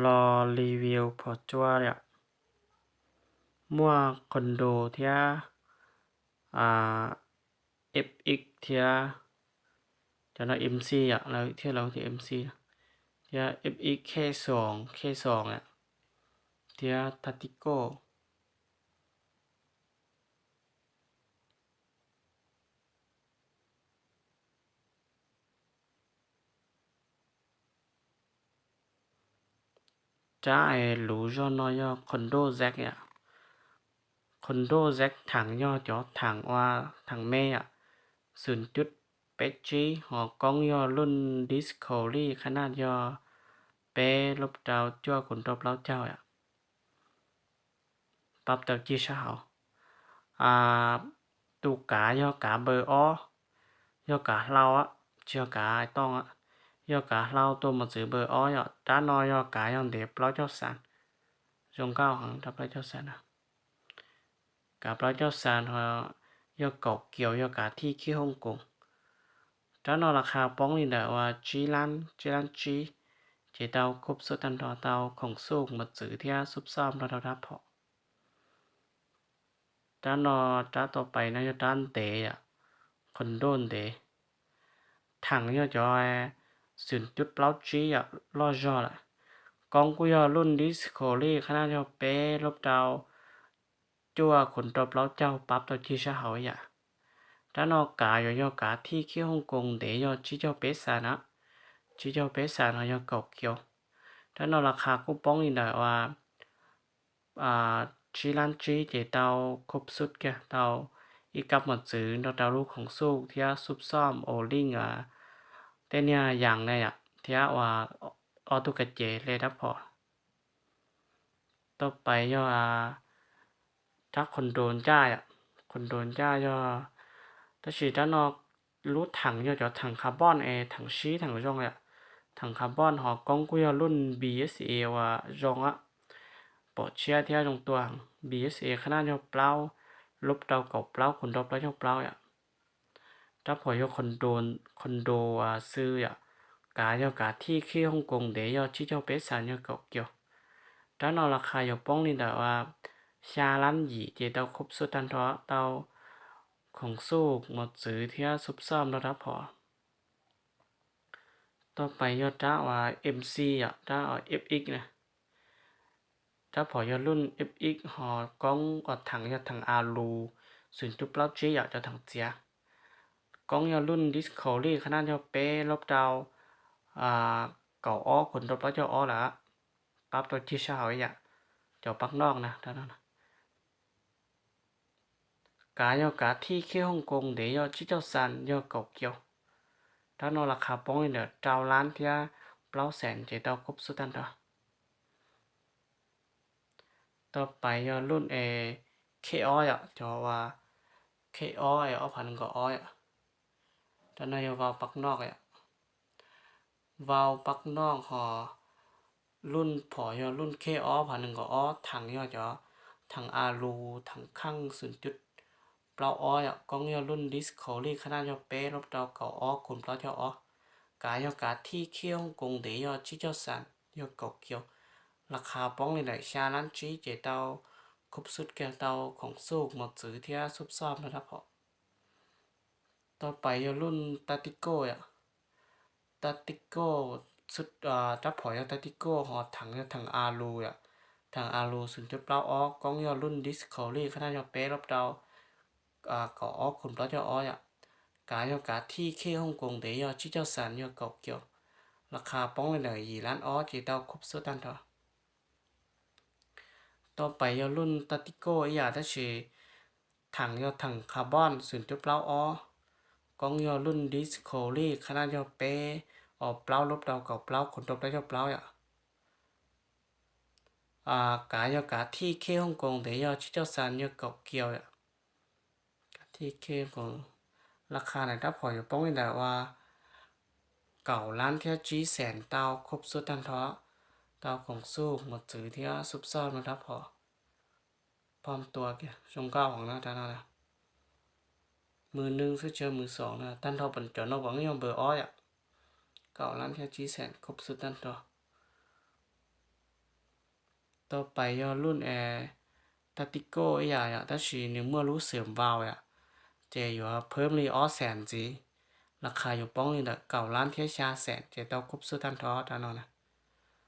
รอรีวิวพอจัวเนี่ยมั่วคอนโดเทียFX เทียจะเรา MC แล้วเทียเราที่ MC เทีย FX K2 เนี่ยเทียทัติโก้จ้าหรูจอนอยคอนโดแซกเนี่ยคอนโดแซกถังย่อจอถังว่าถังแม่0.8 G หอกล้องย่อรุ่น Discovery ขนาดย่อเป๊ลบดาวจ้วขุนรบเล้าเจ้าปรับจากจีเช้าตูกาย่อกาเบอร์ย่อกาเราเชื่อกาไอต้องย่อกาเราตัวมันสือเบอร์ย่อด้านนอย่อกาย่อนเด็บเล้าเจ้าสันจงเก้าหังทับเล้าเจ้าสันกับเล้าเจ้าสันย่อกาเกี่ยวย่อกาที่ขี้ฮ่องกงด้านนอราคาป้องนี่แหละว่าจีลันเจเตาครบสุดตันต่อเตาของสูงมันสือที่ซุบซ้อมเราทับพอด้านนอด้านต่อไปนะย่อด้านเตะคอนโดนเตะถังย่อจอย0.8 G ล่อจอละกองกูย่อรุ่นดิสโคลี่ขนาดย่อเป๊ลบดาวจั่วขนตบเล้าเจ้าปั๊บตัวจีชะเหาด้านนอกกาย่อกาที่ขี้ฮ่องกงเดย่อจีเจ้าเป๊สานะจีเจ้าเป๊สานะย่อเก่าเกี่ยวด้านนอกราคากูป้องอีกหน่อยว่าจีลันจีเจเตาครบสุดแกเตาอีกับหมดซื้อเตาลูกของสู้ที่ซุปซ่อมโอลิงแต่เนี่ยอย่างเนี่ยที่ว่าออตุกเจเลยนะพอต่อไปย่อถ้าคนโดนจ้าคนโดนจ้าย่อถ้าฉีดด้านนอกรู้ถังย่อจะถังคาร์บอนถังชีถังจงถังคาร์บอนหอกล้องกูย่อรุ่น BSA ว่าจงปอดเชียที่จงตัว BSA ขนาดย่อเปล่าลบเตาเก่าเปล่าคนดบแล้วย่อเปล่าถ้าพอย่อคอนโดซื้อกาย่อกาที่ขี้ฮ่องกงเดี๋ยวชี้เจ้าเป็ดสารย่อเก่าเกี่ยวด้านนอกราคาย่อป้องนี่แต่ว่าชาลันหยีเจเตาครบสุดทันทอเตาของสู้หมดซื้อที่ซุปซ้อมแล้วพอต่อไปย่อด้าว่า MC ด้าFX นะถ้าพอยอรุ่น FX หอกล้องกับถังยอถังอารู0.8 G จะถังเจียกล้องยอรุ่น Discovery ขนาดยอเป๊ลบดาวเก่าขนรบแล้วจะละปั๊บตัวที่เช้าจะปักนอกนะท่านนะกายอกาที่เขี้ยวฮ่องกงเดี๋ยวชิเจ้าซันยอเก่าเกี่ยวถ้านอราคาป้องเนี่ยเจ้าล้านที่เปล่าแสนเจเต้าครบสุดทันทีต่อไปยอรุ่นเคอจะว่าเคอพันก็ตอนนั้นยอวาวปักนอกวาวปักนอกรุ่นพอยอรุ่นเคอพันก็ถังยอจะถังอารูถังข้าง0.เปล่ากล้องยอรุ่นดิสโคลี่ขนาดยอเป๊รบดาวเก่าคุณเปล่าเจ้ากายอกาที่เขี้ยวกงเดียอชิเจ้าสันยอเก่าเกี่ยวราคาป้องในไหนชาลันจีเจเตาครบสุดแก่เตาของสูกหมดซื้อที่ซุปซ้อมนะครับพอต่อไปยรุ่นตาติโก้ตาติโก้สุดถ้าพอยตาติโก้ถังอารูถังอารู0.8กล้องยอรุ่นดิสคัฟเวอรี่ขนาดยอเป๊ะรอบดาวก็คุณเปล่าเจ้ากายยอกาที่เขี้ยวฮ่องกงเดียอชิเจ้าสันยอเก่าเกี่ยวราคาป้องเลย2 ล้านเจเตาครบสุดตันทอต่อไปยอรุ่นตาติโก้ถ้าชื่อถังคาร์บอน0.8กล้องยอรุ่นดิสโคลี่ขนาดยอเป๊เปล่าลบดาวเก่าเปล่าขนตบได้ยอเปล่ากายอกาที่เคฮ่องกงเดี๋ยวชิเจ้าซันยอเก่าเกี่ยวที่เคฮ่องกงราคาไหนถ้าพออยู่ป้องนี่แหละว่าเก่าล้านเที่ยจีแสนเตาครบสุดตันท้อเตาของสู้หมดถือที่ซุปซ้อนนะครับพอพร้อมตัวแกชงเก้าของนะท่านนะมือหนึ่งซื้อเจอมือสองนะท่านทอปันจอนอกหวังยอมเบอร์เก่าล้านเที่ยจีแสนครบสุดตันท้อ ต่อไปยอรุ่นตาติโก้อ่ะถ้าชีนึงเมื่อรู้เสื่อมวาวอ่ะเจอยู่เพิ่มรีออแสนจีราคาอยู่ป้องนี่เด้อ9 ล้านเทียชาแสนเจต้องครบสุดทันทอตานอนนะ